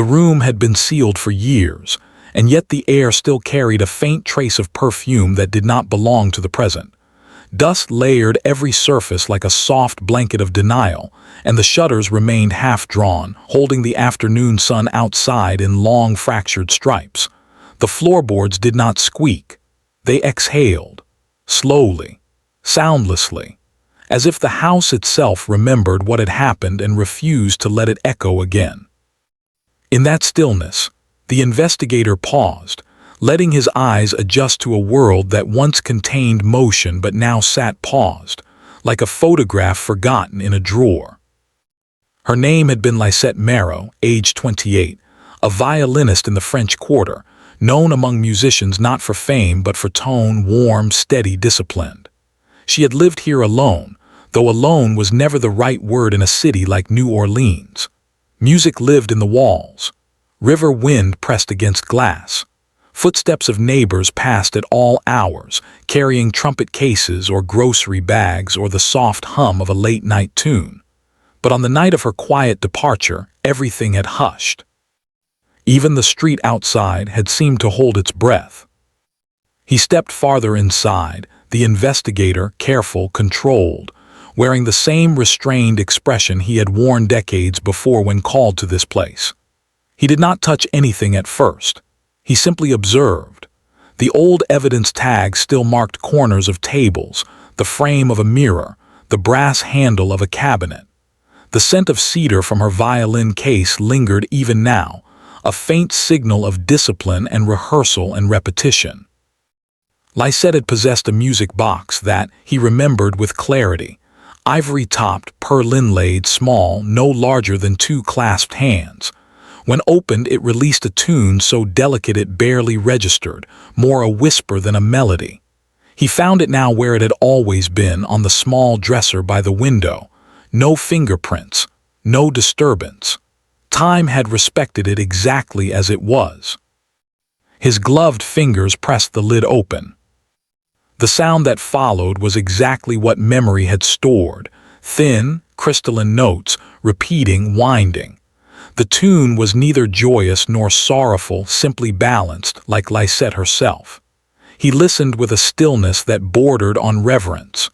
The room had been sealed for years, and yet the air still carried a faint trace of perfume that did not belong to the present. Dust layered every surface like a soft blanket of denial, and the shutters remained half-drawn, holding the afternoon sun outside in long fractured stripes. The floorboards did not squeak. They exhaled, slowly, soundlessly, as if the house itself remembered what had happened and refused to let it echo again. In that stillness, the investigator paused, letting his eyes adjust to a world that once contained motion but now sat paused, like a photograph forgotten in a drawer. Her name had been Lisette Marrow, age 28, a violinist in the French Quarter, known among musicians not for fame but for tone, warm, steady, disciplined. She had lived here alone, though alone was never the right word in a city like New Orleans. Music lived in the walls. River wind pressed against glass. Footsteps of neighbors passed at all hours, carrying trumpet cases or grocery bags or the soft hum of a late-night tune. But on the night of her quiet departure, everything had hushed. Even the street outside had seemed to hold its breath. He stepped farther inside, the investigator, careful, controlled, wearing the same restrained expression he had worn decades before when called to this place. He did not touch anything at first. He simply observed. The old evidence tags still marked corners of tables, the frame of a mirror, the brass handle of a cabinet. The scent of cedar from her violin case lingered even now, a faint signal of discipline and rehearsal and repetition. Lisette had possessed a music box that, he remembered with clarity, ivory-topped, pearl-inlaid, small, no larger than two clasped hands. When opened, it released a tune so delicate it barely registered, more a whisper than a melody. He found it now where it had always been, on the small dresser by the window. No fingerprints, no disturbance. Time had respected it exactly as it was. His gloved fingers pressed the lid open. The sound that followed was exactly what memory had stored, thin, crystalline notes, repeating, winding. The tune was neither joyous nor sorrowful, simply balanced, like Lisette herself. He listened with a stillness that bordered on reverence.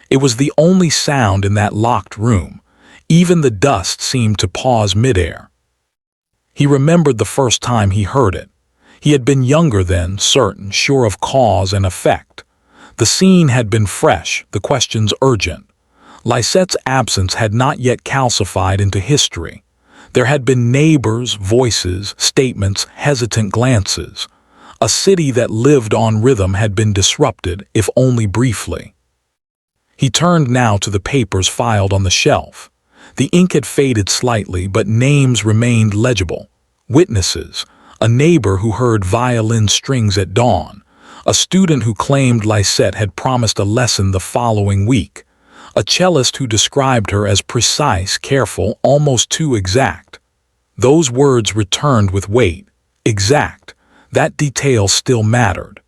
It was the only sound in that locked room. Even the dust seemed to pause midair. He remembered the first time he heard it. He had been younger then, certain, sure of cause and effect. The scene had been fresh, the questions urgent. Lisette's absence had not yet calcified into history. There had been neighbors, voices, statements, hesitant glances. A city that lived on rhythm had been disrupted, if only briefly. He turned now to the papers filed on the shelf. The ink had faded slightly, but names remained legible. Witnesses, a neighbor who heard violin strings at dawn, a student who claimed Lisette had promised a lesson the following week, a cellist who described her as precise, careful, almost too exact. Those words returned with weight. Exact. That detail still mattered.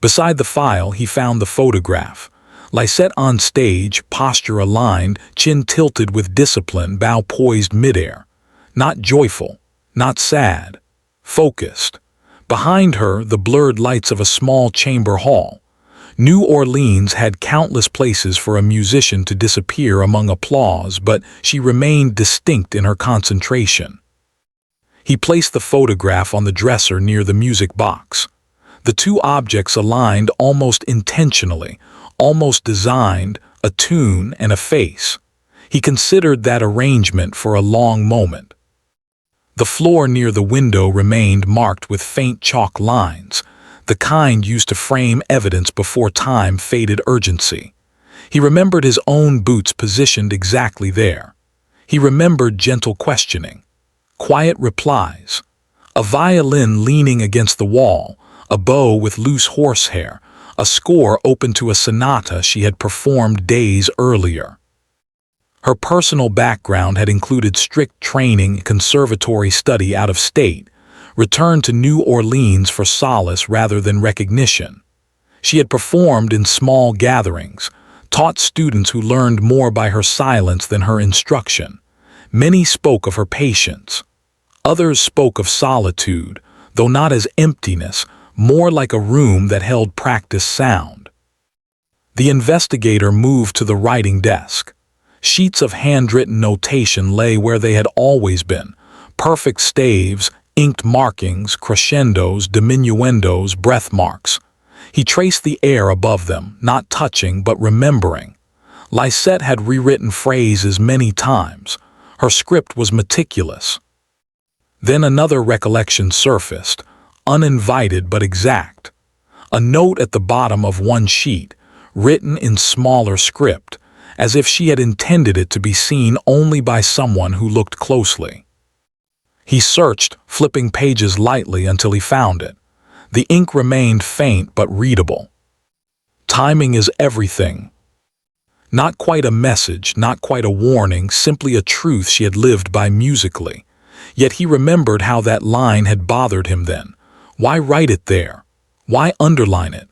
Beside the file, he found the photograph. Lisette on stage, posture aligned, chin tilted with discipline, bow poised midair. Not joyful, not sad, focused. Behind her, the blurred lights of a small chamber hall. New Orleans had countless places for a musician to disappear among applause, but she remained distinct in her concentration. He placed the photograph on the dresser near the music box. The two objects aligned almost intentionally, almost designed, a tune and a face. He considered that arrangement for a long moment. The floor near the window remained marked with faint chalk lines, the kind used to frame evidence before time faded urgency. He remembered his own boots positioned exactly there. He remembered gentle questioning, quiet replies, a violin leaning against the wall, a bow with loose horsehair, a score open to a sonata she had performed days earlier. Her personal background had included strict training, conservatory study out of state, returned to New Orleans for solace rather than recognition. She had performed in small gatherings, taught students who learned more by her silence than her instruction. Many spoke of her patience. Others spoke of solitude, though not as emptiness, more like a room that held practice sound. The investigator moved to the writing desk. Sheets of handwritten notation lay where they had always been, perfect staves, inked markings, crescendos, diminuendos, breath marks. He traced the air above them, not touching but remembering. Lisette had rewritten phrases many times. Her script was meticulous. Then another recollection surfaced, uninvited but exact. A note at the bottom of one sheet, written in smaller script, as if she had intended it to be seen only by someone who looked closely. He searched, flipping pages lightly until he found it. The ink remained faint but readable. Timing is everything. Not quite a message, not quite a warning, simply a truth she had lived by musically. Yet he remembered how that line had bothered him then. Why write it there? Why underline it?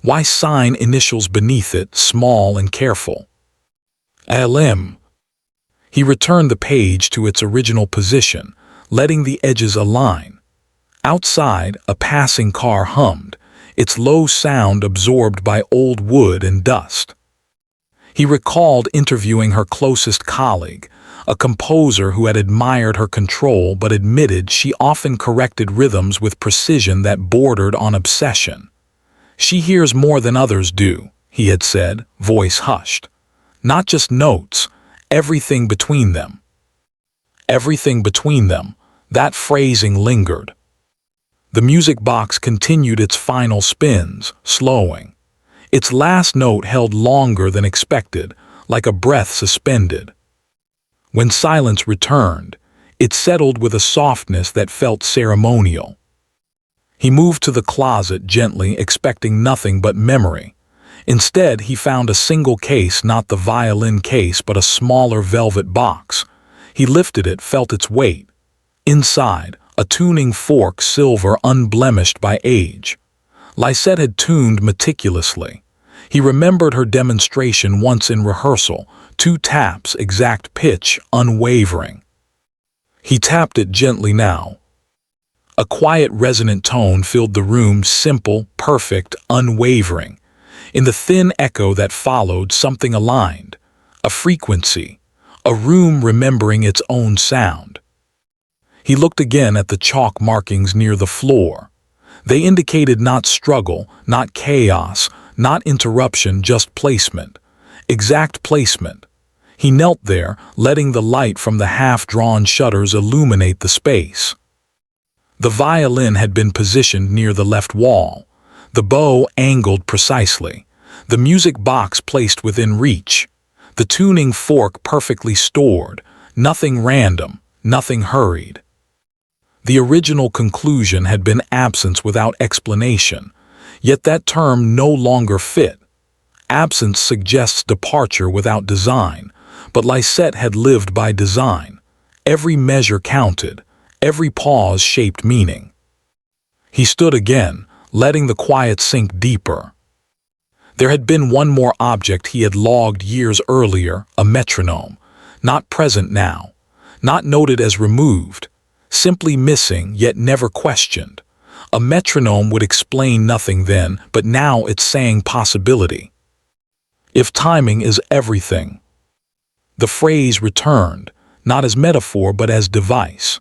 Why sign initials beneath it, small and careful? LM. He returned the page to its original position, letting the edges align. Outside, a passing car hummed, its low sound absorbed by old wood and dust. He recalled interviewing her closest colleague, a composer who had admired her control but admitted she often corrected rhythms with precision that bordered on obsession. "She hears more than others do," he had said, voice hushed. "Not just notes, everything between them." Everything between them, that phrasing lingered. The music box continued its final spins, slowing. Its last note held longer than expected, like a breath suspended. When silence returned, it settled with a softness that felt ceremonial. He moved to the closet gently, expecting nothing but memory. Instead, he found a single case, not the violin case, but a smaller velvet box. He lifted it, felt its weight. Inside, a tuning fork, silver, unblemished by age. Lisette had tuned meticulously. He remembered her demonstration once in rehearsal, 2 taps, exact pitch, unwavering. He tapped it gently now. A quiet, resonant tone filled the room, simple, perfect, unwavering. In the thin echo that followed, something aligned. A frequency. A room remembering its own sound. He looked again at the chalk markings near the floor. They indicated not struggle, not chaos, not interruption, just placement. Exact placement. He knelt there, letting the light from the half-drawn shutters illuminate the space. The violin had been positioned near the left wall, the bow angled precisely, the music box placed within reach, the tuning fork perfectly stored, nothing random, nothing hurried. The original conclusion had been absence without explanation, yet that term no longer fit. Absence suggests departure without design, but Lisette had lived by design. Every measure counted, every pause shaped meaning. He stood again, letting the quiet sink deeper. There had been one more object he had logged years earlier, a metronome, not present now, not noted as removed, simply missing yet never questioned. A metronome would explain nothing then, but now it's saying possibility. If timing is everything. The phrase returned, not as metaphor but as device.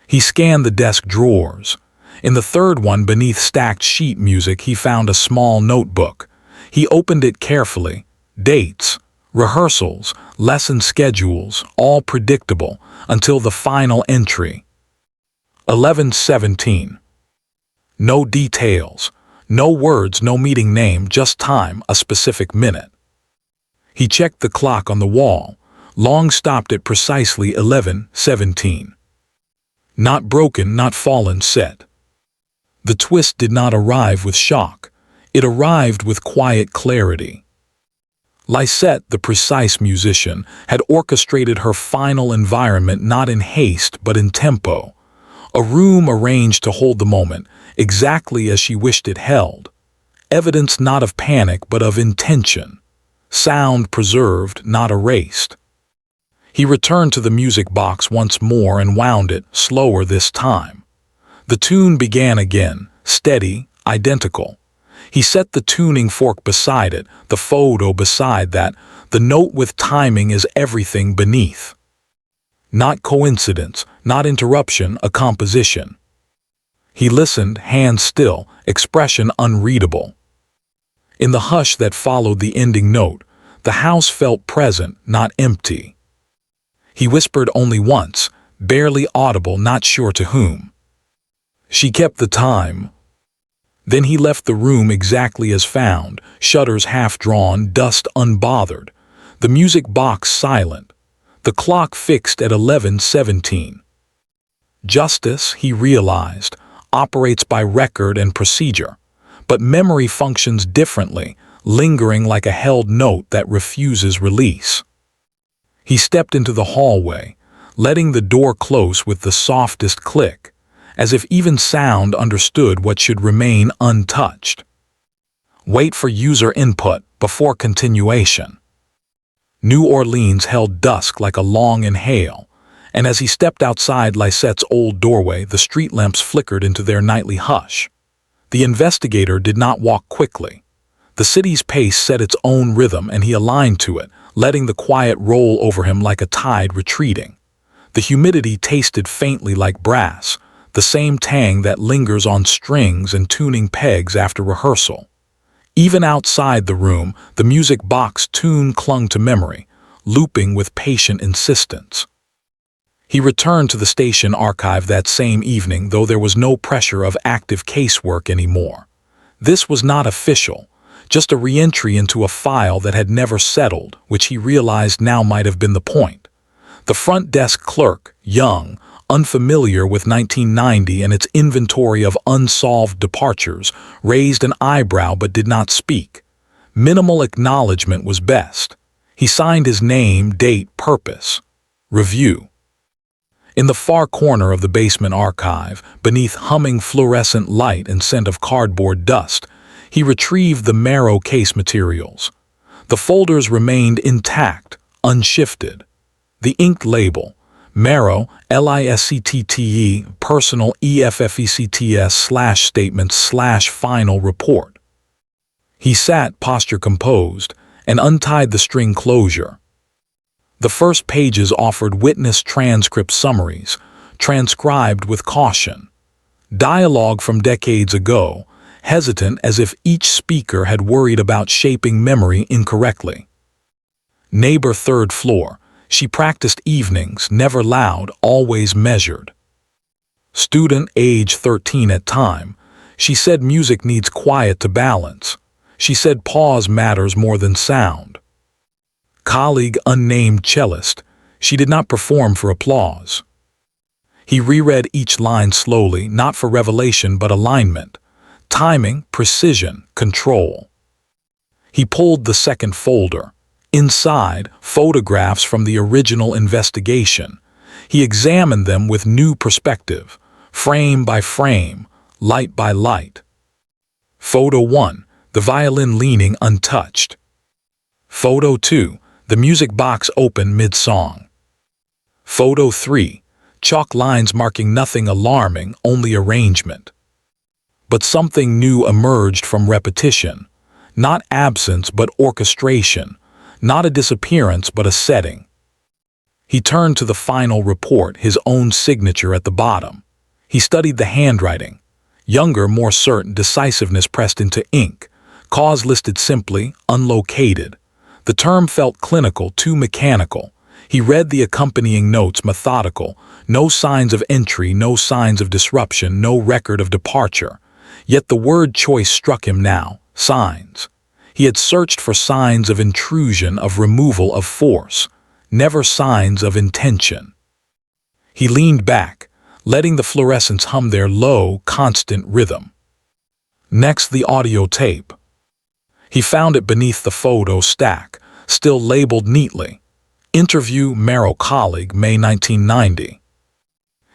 He scanned the desk drawers. In the third one, beneath stacked sheet music, he found a small notebook. He opened it carefully. Dates, rehearsals, lesson schedules, all predictable, until the final entry. 11:17. No details, no words, no meeting name, just time, a specific minute. He checked the clock on the wall. Long stopped at precisely 11:17. Not broken, not fallen, set. The twist did not arrive with shock. It arrived with quiet clarity. Lisette, the precise musician, had orchestrated her final environment not in haste but in tempo. A room arranged to hold the moment, exactly as she wished it held. Evidence not of panic but of intention. Sound preserved, not erased. He returned to the music box once more and wound it, slower this time. The tune began again, steady, identical. He set the tuning fork beside it, the photo beside that, the note with timing is everything beneath. Not coincidence, not interruption, a composition. He listened, hands still, expression unreadable. In the hush that followed the ending note, the house felt present, not empty. He whispered only once, barely audible, not sure to whom. She kept the time. Then he left the room exactly as found, shutters half drawn, dust unbothered, the music box silent, the clock fixed at 11:17. Justice, he realized, operates by record and procedure, but memory functions differently, lingering like a held note that refuses release. He stepped into the hallway, letting the door close with the softest click, as if even sound understood what should remain untouched. Wait for user input before continuation. New Orleans held dusk like a long inhale, and as he stepped outside Lisette's old doorway, the street lamps flickered into their nightly hush. The investigator did not walk quickly. The city's pace set its own rhythm, and he aligned to it, letting the quiet roll over him like a tide retreating. The humidity tasted faintly like brass, the same tang that lingers on strings and tuning pegs after rehearsal. Even outside the room, the music box tune clung to memory, looping with patient insistence. He returned to the station archive that same evening, though there was no pressure of active casework anymore. This was not official, just a re-entry into a file that had never settled, which he realized now might have been the point. The front desk clerk, young, unfamiliar with 1990 and its inventory of unsolved departures, raised an eyebrow but did not speak. Minimal acknowledgement was best. He signed his name, date, purpose. Review. In the far corner of the basement archive, beneath humming fluorescent light and scent of cardboard dust, he retrieved the Marrow case materials. The folders remained intact, unshifted. The inked label, Marrow, LISCTTE, personal EFFECTS/statements/final report. He sat, posture composed, and untied the string closure. The first pages offered witness transcript summaries, transcribed with caution. Dialogue from decades ago, hesitant as if each speaker had worried about shaping memory incorrectly. Neighbor third floor. She practiced evenings, never loud, always measured. Student age 13 at time. She said music needs quiet to balance. She said pause matters more than sound. Colleague unnamed cellist. She did not perform for applause. He reread each line slowly, not for revelation but alignment. Timing, precision, control. He pulled the second folder. Inside, photographs from the original investigation. He examined them with new perspective, frame by frame, light by light. Photo 1, the violin leaning untouched. Photo 2, the music box open mid-song. Photo 3, chalk lines marking nothing alarming, only arrangement. But something new emerged from repetition. Not absence but orchestration. Not a disappearance but a setting. He turned to the final report, his own signature at the bottom. He studied the handwriting. Younger, more certain, decisiveness pressed into ink. Cause listed simply, unlocated. The term felt clinical, too mechanical. He read the accompanying notes, methodical. No signs of entry, no signs of disruption, no record of departure. Yet the word choice struck him now, signs. He had searched for signs of intrusion, of removal, of force, never signs of intention. He leaned back, letting the fluorescents hum their low, constant rhythm. Next, the audio tape. He found it beneath the photo stack, still labeled neatly. Interview, Marrow colleague, May 1990.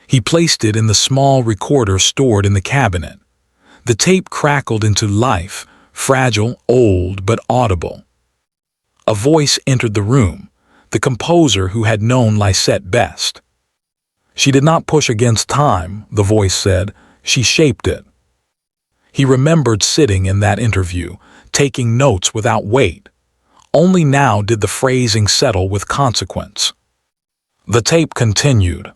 He placed it in the small recorder stored in the cabinet. The tape crackled into life, fragile, old, but audible. A voice entered the room, the composer who had known Lisette best. She did not push against time, the voice said, she shaped it. He remembered sitting in that interview, taking notes without weight. Only now did the phrasing settle with consequence. The tape continued.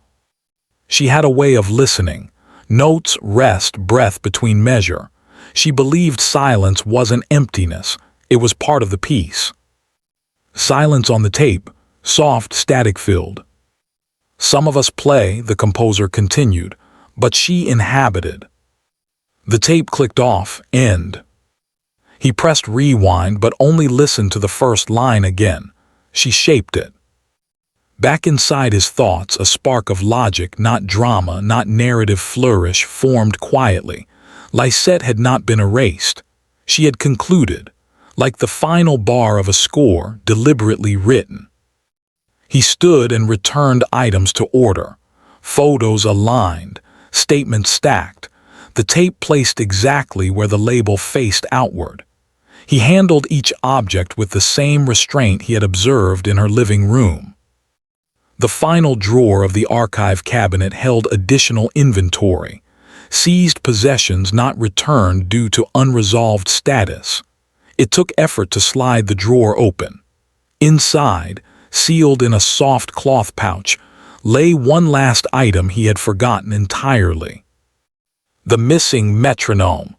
She had a way of listening. Notes, rest, breath between measure. She believed silence wasn't emptiness, it was part of the piece. Silence on the tape, soft, static-filled. Some of us play, the composer continued, but she inhabited. The tape clicked off, end. He pressed rewind but only listened to the first line again. She shaped it. Back inside his thoughts, a spark of logic, not drama, not narrative flourish, formed quietly. Lisette had not been erased. She had concluded, like the final bar of a score deliberately written. He stood and returned items to order, photos aligned, statements stacked, the tape placed exactly where the label faced outward. He handled each object with the same restraint he had observed in her living room. The final drawer of the archive cabinet held additional inventory, seized possessions not returned due to unresolved status. It took effort to slide the drawer open. Inside, sealed in a soft cloth pouch, lay one last item he had forgotten entirely. The missing metronome.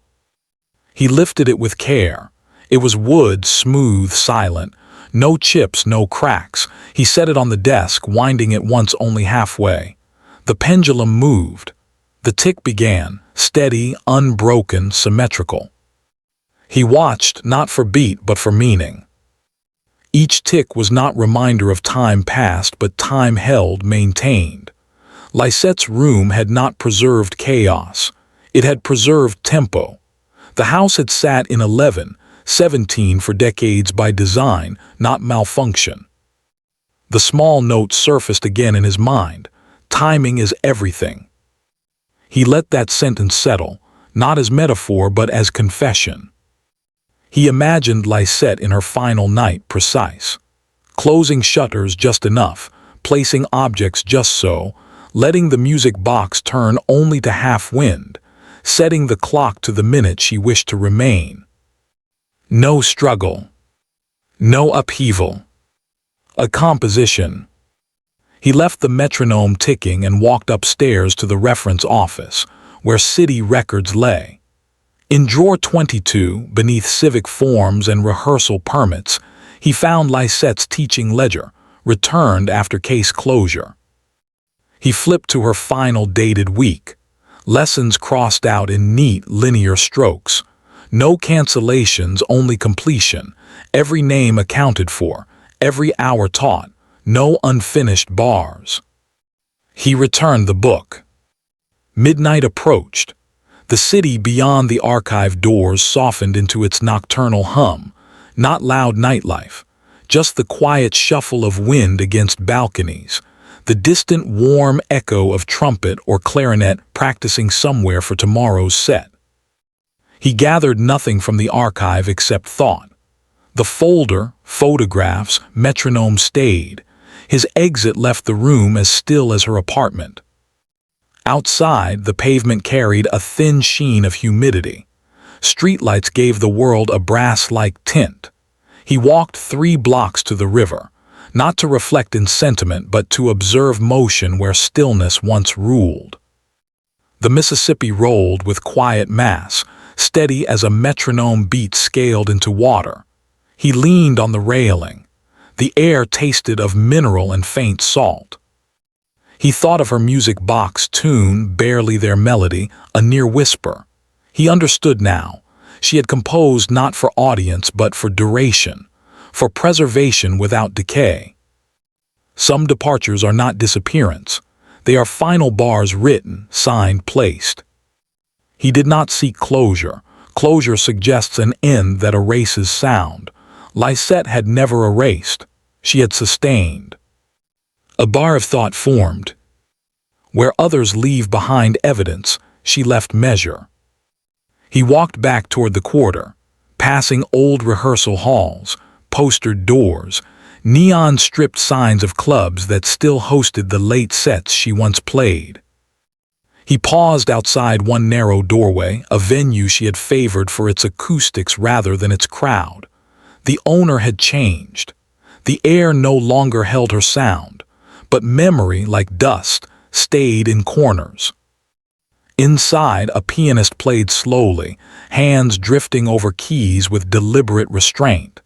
He lifted it with care. It was wood, smooth, silent. No chips, no cracks. He set it on the desk, winding it once only halfway. The pendulum moved. The tick began, steady, unbroken, symmetrical. He watched, not for beat, but for meaning. Each tick was not reminder of time past, but time held, maintained. Lisette's room had not preserved chaos. It had preserved tempo. The house had sat in 11, 17 for decades by design, not malfunction. The small note surfaced again in his mind. Timing is everything. He let that sentence settle, not as metaphor but as confession. He imagined Lisette in her final night, precise. Closing shutters just enough, placing objects just so, letting the music box turn only to half-wind, setting the clock to the minute she wished to remain. No struggle. No upheaval. A composition. He left the metronome ticking and walked upstairs to the reference office, where city records lay. In drawer 22, beneath civic forms and rehearsal permits, he found Lisette's teaching ledger, returned after case closure. He flipped to her final dated week. Lessons crossed out in neat, linear strokes. No cancellations, only completion. Every name accounted for, every hour taught. No unfinished bars. He returned the book. Midnight approached. The city beyond the archive doors softened into its nocturnal hum, not loud nightlife, just the quiet shuffle of wind against balconies, the distant warm echo of trumpet or clarinet practicing somewhere for tomorrow's set. He gathered nothing from the archive except thought. The folder, photographs, metronome stayed. His exit left the room as still as her apartment. Outside, the pavement carried a thin sheen of humidity. Streetlights gave the world a brass-like tint. He walked 3 blocks to the river, not to reflect in sentiment but to observe motion where stillness once ruled. The Mississippi rolled with quiet mass, steady as a metronome beat scaled into water. He leaned on the railing. The air tasted of mineral and faint salt. He thought of her music box tune, barely their melody, a near whisper. He understood now. She had composed not for audience but for duration, for preservation without decay. Some departures are not disappearance. They are final bars written, signed, placed. He did not seek closure. Closure suggests an end that erases sound. Lisette had never erased. She had sustained. A bar of thought formed. Where others leave behind evidence, she left measure. He walked back toward the quarter, passing old rehearsal halls, postered doors, neon-stripped signs of clubs that still hosted the late sets she once played. He paused outside one narrow doorway, a venue she had favored for its acoustics rather than its crowd. The owner had changed. The air no longer held her sound, but memory, like dust, stayed in corners. Inside, a pianist played slowly, hands drifting over keys with deliberate restraint.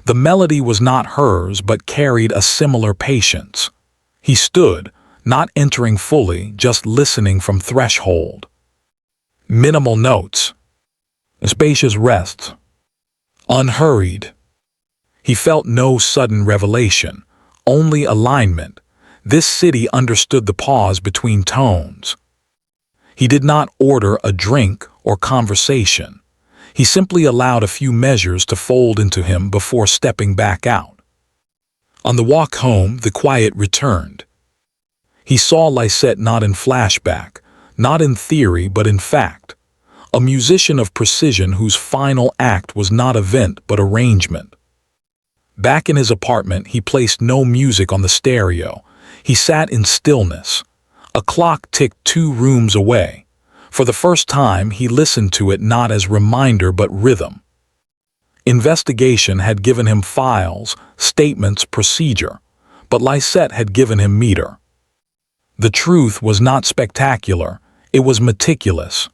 The melody was not hers, but carried a similar patience. He stood, not entering fully, just listening from threshold. Minimal notes. Spacious rests. Unhurried. He felt no sudden revelation, only alignment. This city understood the pause between tones. He did not order a drink or conversation. He simply allowed a few measures to fold into him before stepping back out. On the walk home, the quiet returned. He saw Lisette not in flashback, not in theory but in fact. A musician of precision whose final act was not event but arrangement. Back in his apartment, he placed no music on the stereo. He sat in stillness. A clock ticked 2 rooms away. For the first time, he listened to it not as reminder but rhythm. Investigation had given him files, statements, procedure, but Lisette had given him meter. The truth was not spectacular, it was meticulous.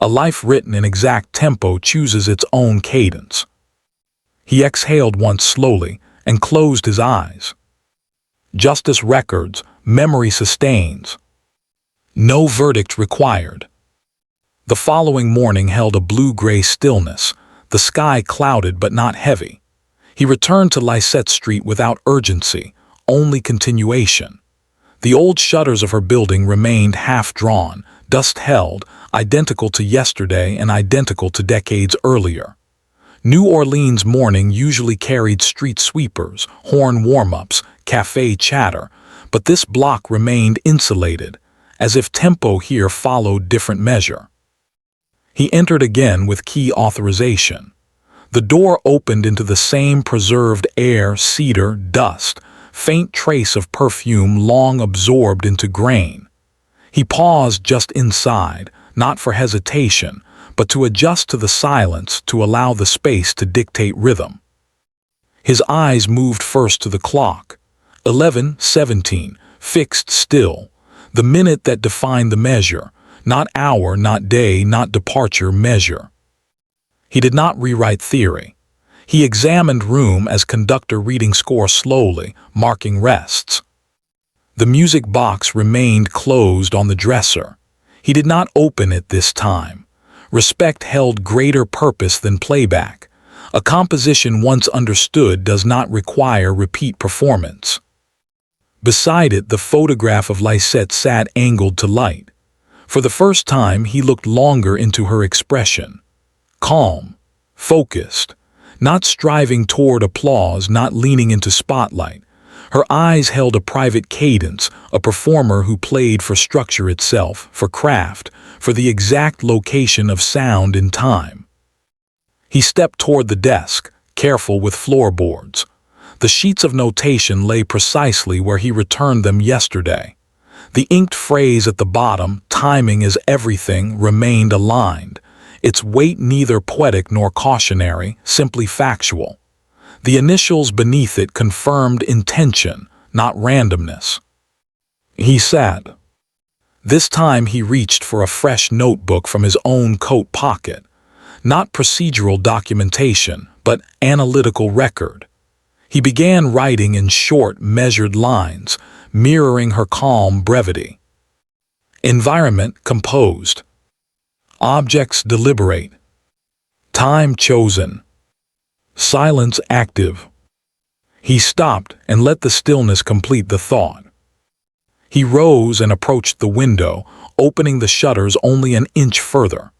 A life written in exact tempo chooses its own cadence. He exhaled once slowly and closed his eyes. Justice records, memory sustains. No verdict required. The following morning held a blue-gray stillness, the sky clouded but not heavy. He returned to Lisette Street without urgency, only continuation. The old shutters of her building remained half-drawn, dust held, identical to yesterday and identical to decades earlier. New Orleans morning usually carried street sweepers, horn warm-ups, cafe chatter, but this block remained insulated, as if tempo here followed different measure. He entered again with key authorization. The door opened into the same preserved air, cedar, dust, faint trace of perfume long absorbed into grain. He paused just inside, not for hesitation, but to adjust to the silence, to allow the space to dictate rhythm. His eyes moved first to the clock. 11:17, fixed still, the minute that defined the measure, not hour, not day, not departure, measure. He did not rewrite theory. He examined room as conductor reading score slowly, marking rests. The music box remained closed on the dresser. He did not open it this time. Respect held greater purpose than playback. A composition once understood does not require repeat performance. Beside it, the photograph of Lisette sat angled to light. For the first time, he looked longer into her expression. Calm, focused, not striving toward applause, not leaning into spotlight. Her eyes held a private cadence, a performer who played for structure itself, for craft, for the exact location of sound in time. He stepped toward the desk, careful with floorboards. The sheets of notation lay precisely where he returned them yesterday. The inked phrase at the bottom, "Timing is everything," remained aligned, its weight neither poetic nor cautionary, simply factual. The initials beneath it confirmed intention, not randomness. He sat. This time he reached for a fresh notebook from his own coat pocket. Not procedural documentation, but analytical record. He began writing in short, measured lines, mirroring her calm brevity. Environment composed. Objects deliberate. Time chosen. Silence active. He stopped and let the stillness complete the thought. He rose and approached the window, opening the shutters only an inch further.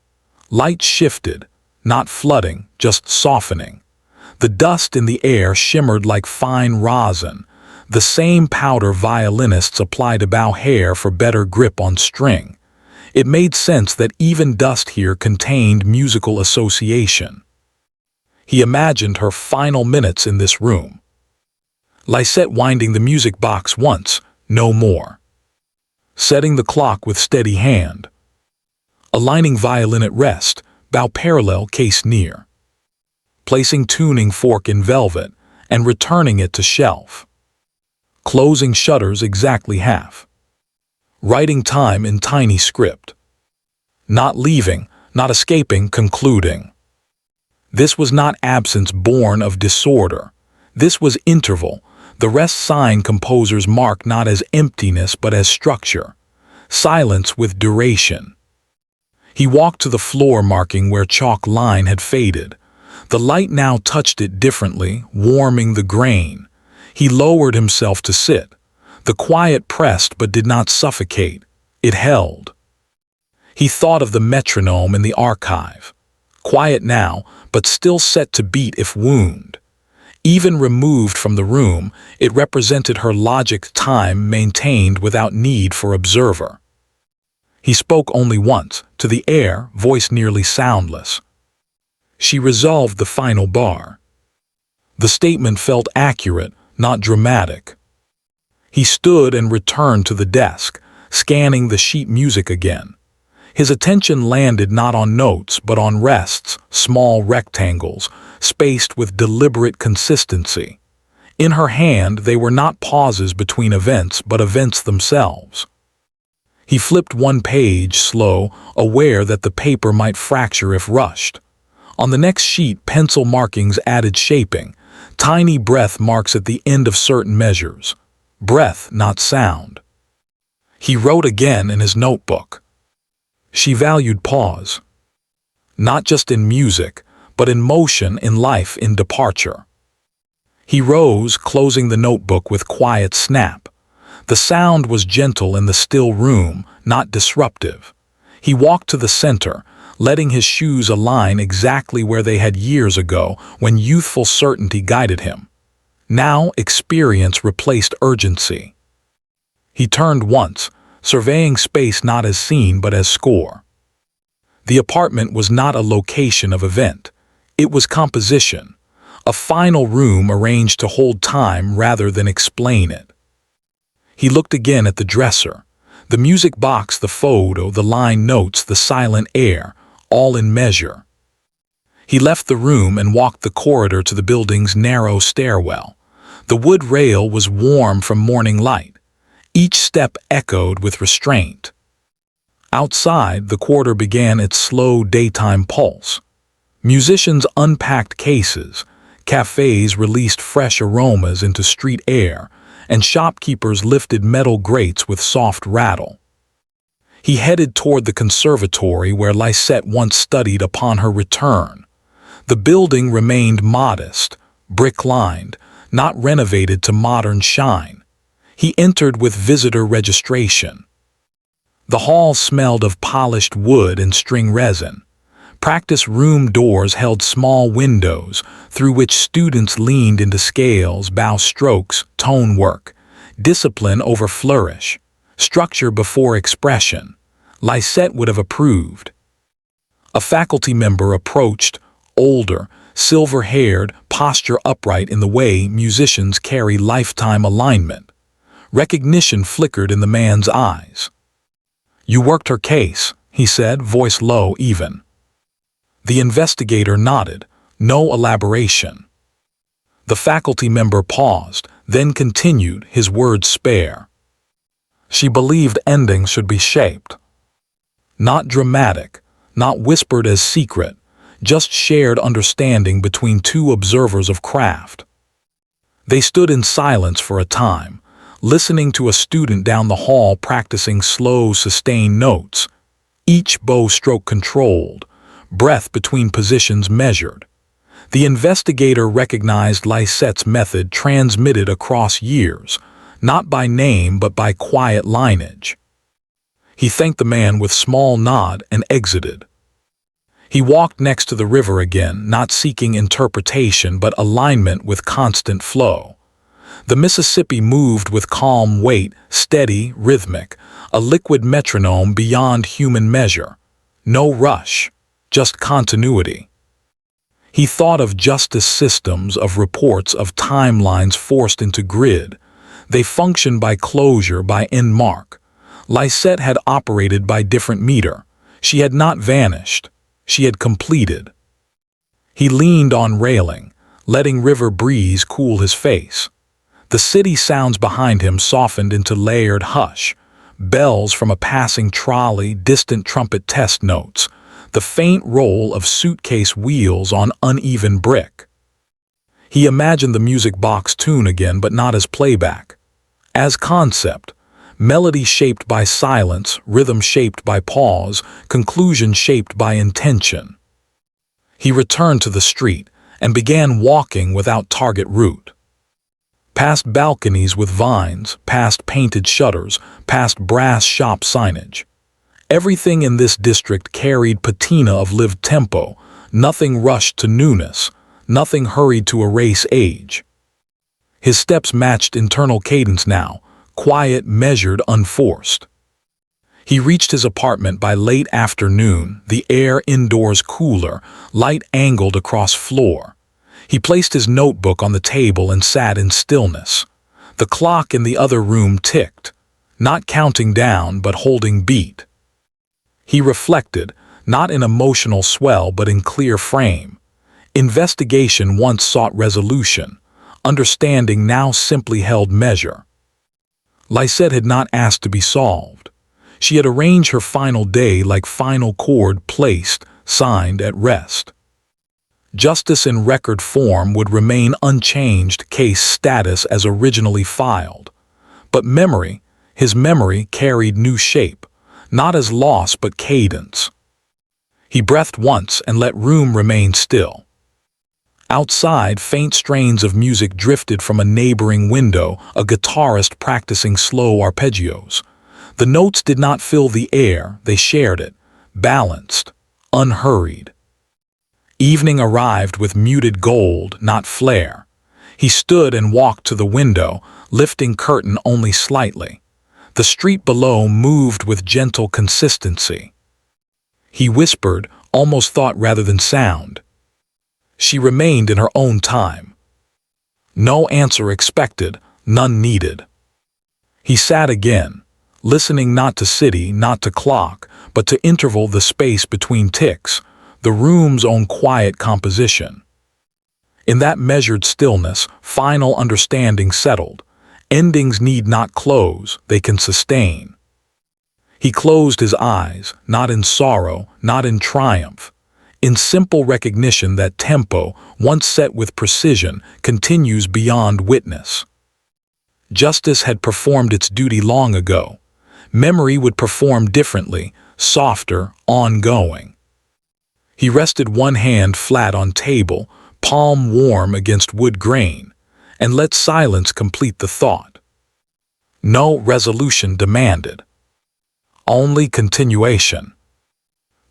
Light shifted, not flooding, just softening. The dust in the air shimmered like fine rosin, the same powder violinists apply to bow hair for better grip on string. It made sense that even dust here contained musical association. He imagined her final minutes in this room. Lisette winding the music box once, no more. Setting the clock with steady hand. Aligning violin at rest, bow parallel, case near. Placing tuning fork in velvet and returning it to shelf. Closing shutters exactly half. Writing time in tiny script. Not leaving, not escaping, concluding. This was not absence born of disorder. This was interval, the rest sign composers mark not as emptiness but as structure. Silence with duration. He walked to the floor marking where chalk line had faded. The light now touched it differently, warming the grain. He lowered himself to sit. The quiet pressed but did not suffocate. It held. He thought of the metronome in the archive. Quiet now, but still set to beat if wound. Even removed from the room, it represented her logic, time maintained without need for observer. He spoke only once, to the air, voice nearly soundless. She resolved the final bar. The statement felt accurate, not dramatic. He stood and returned to the desk, scanning the sheet music again. His attention landed not on notes but on rests, small rectangles, spaced with deliberate consistency. In her hand they were not pauses between events but events themselves. He flipped one page, slow, aware that the paper might fracture if rushed. On the next sheet pencil markings added shaping, tiny breath marks at the end of certain measures. Breath, not sound. He wrote again in his notebook. She valued pause. Not just in music, but in motion, in life, in departure. He rose, closing the notebook with quiet snap. The sound was gentle in the still room, not disruptive. He walked to the center, letting his shoes align exactly where they had years ago when youthful certainty guided him. Now experience replaced urgency. He turned once, surveying space not as scene but as score. The apartment was not a location of event. It was composition, a final room arranged to hold time rather than explain it. He looked again at the dresser, the music box, the photo, the line notes, the silent air, all in measure. He left the room and walked the corridor to the building's narrow stairwell. The wood rail was warm from morning light. Each step echoed with restraint. Outside, the quarter began its slow daytime pulse. Musicians unpacked cases, cafes released fresh aromas into street air, and shopkeepers lifted metal grates with soft rattle. He headed toward the conservatory where Lisette once studied upon her return. The building remained modest, brick-lined, not renovated to modern shine. He entered with visitor registration. The hall smelled of polished wood and string resin. Practice room doors held small windows through which students leaned into scales, bow strokes, tone work, discipline over flourish, structure before expression. Lisette would have approved. A faculty member approached, older, silver-haired, posture upright in the way musicians carry lifetime alignment. Recognition flickered in the man's eyes. "You worked her case," he said, voice low, even. The investigator nodded, no elaboration. The faculty member paused, then continued, his words spare. She believed endings should be shaped. Not dramatic, not whispered as secret, just shared understanding between two observers of craft. They stood in silence for a time, listening to a student down the hall practicing slow, sustained notes, each bow stroke controlled, breath between positions measured. The investigator recognized Lisette's method transmitted across years, not by name but by quiet lineage. He thanked the man with small nod and exited. He walked next to the river again, not seeking interpretation but alignment with constant flow. The Mississippi moved with calm weight, steady, rhythmic, a liquid metronome beyond human measure. No rush, just continuity. He thought of justice systems, of reports, of timelines forced into grid. They function by closure, by end mark. Lisette had operated by different meter. She had not vanished. She had completed. He leaned on railing, letting river breeze cool his face. The city sounds behind him softened into layered hush. Bells from a passing trolley, distant trumpet test notes, the faint roll of suitcase wheels on uneven brick. He imagined the music box tune again, but not as playback. As concept, melody shaped by silence, rhythm shaped by pause, conclusion shaped by intention. He returned to the street and began walking without target route. Past balconies with vines, past painted shutters, past brass shop signage. Everything in this district carried patina of lived tempo, nothing rushed to newness, nothing hurried to erase age. His steps matched internal cadence now, quiet, measured, unforced. He reached his apartment by late afternoon, the air indoors cooler, light angled across floor. He placed his notebook on the table and sat in stillness. The clock in the other room ticked, not counting down but holding beat. He reflected, not in emotional swell but in clear frame. Investigation once sought resolution. Understanding now simply held measure. Lisette had not asked to be solved. She had arranged her final day like final chord placed, signed at rest. Justice in record form would remain unchanged, case status as originally filed. But memory, his memory carried new shape, not as loss but cadence. He breathed once and let room remain still. Outside, faint strains of music drifted from a neighboring window, a guitarist practicing slow arpeggios. The notes did not fill the air, they shared it, balanced, unhurried. Evening arrived with muted gold, not flare. He stood and walked to the window, lifting curtain only slightly. The street below moved with gentle consistency. He whispered, almost thought rather than sound. She remained in her own time. No answer expected, none needed. He sat again, listening not to city, not to clock, but to interval the space between ticks, the room's own quiet composition. In that measured stillness, final understanding settled. Endings need not close, they can sustain. He closed his eyes, not in sorrow, not in triumph, in simple recognition that tempo, once set with precision, continues beyond witness. Justice had performed its duty long ago. Memory would perform differently, softer, ongoing. He rested one hand flat on table, palm warm against wood grain, and let silence complete the thought. No resolution demanded. Only continuation.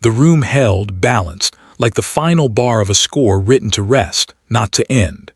The room held, balanced, like the final bar of a score written to rest, not to end.